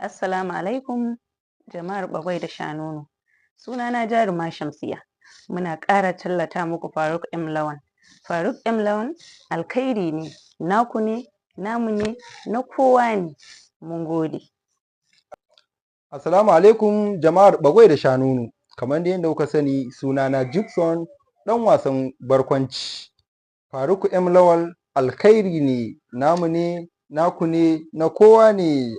Assalamu alaikum jama'ar bakwai da shanono. Sunana Jaruma Shamsiya. Muna ƙara tallata muku Faruq M Lawan. Faruq M Lawan alkhairi ne, naku ne, namu ne, na kowa ne. Mun gode. Assalamu alaikum jama'ar bagwai da shanono. Kamar yadda kuka sani sunana Gibson ɗan wasan barkwanci. Faruq M Lawal alkhairi ne, namu ne, naku ne, na kowa ne.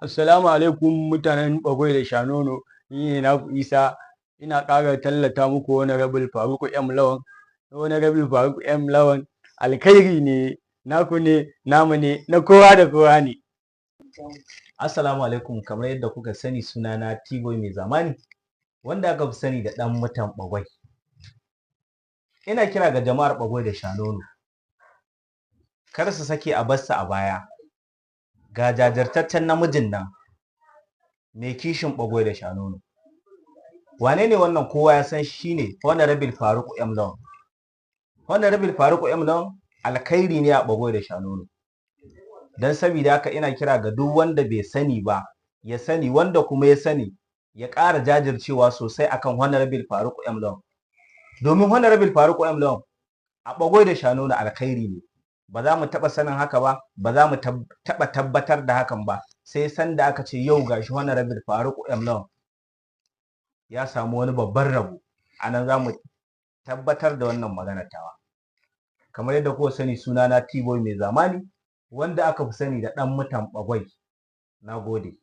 Assalamu alaikum mutanen bagwai da shanono. Ni ne naku Isa. Ina ƙara tallata muku Honorable Faruq M Lawan. Honorable Faruq M Lawan alkhairi ne, naku ne, namu ne, na kowa da kowa ne. Assalamu alaikum, kamar yadda kuka sani sunana T-Boy mai zamani, wanda aka fi sani da ɗan mutan bagwai. Ina kira ga jama'ar bagwai da shanono, kar su sake a barsu a baya. Ga jajirtaccen namijin nan mai kishin bagwai da shanono. Wane ne wannan? Kowa ya san shi ne Honorable Faruq M Lawan. Honorable Faruq M Lawan alkhairi ne a bagwai da shanono. Don sabida haka ina kira ga duk wanda bai sani ba ya sani, wanda kuma ya sani ya ƙara jajircewa sosai akan Honorable Faruq M Lawan. Domin Honorable Faruq M Lawan a bagwai da shanono alkhairi ne. Ba za mu taɓa sanin haka ba, ba za mu taɓa tabbatar da hakan ba sai sanda aka ce yau gashi Honorable Faruq M Lawan ya samu wani babban rabo. A nan za mu tabbatar da wannan maganar tawa. Kamar yadda kuka sani sunana T-Boy mai zamani, wanda aka fi sani da ɗan mutan bagwai. Na gode.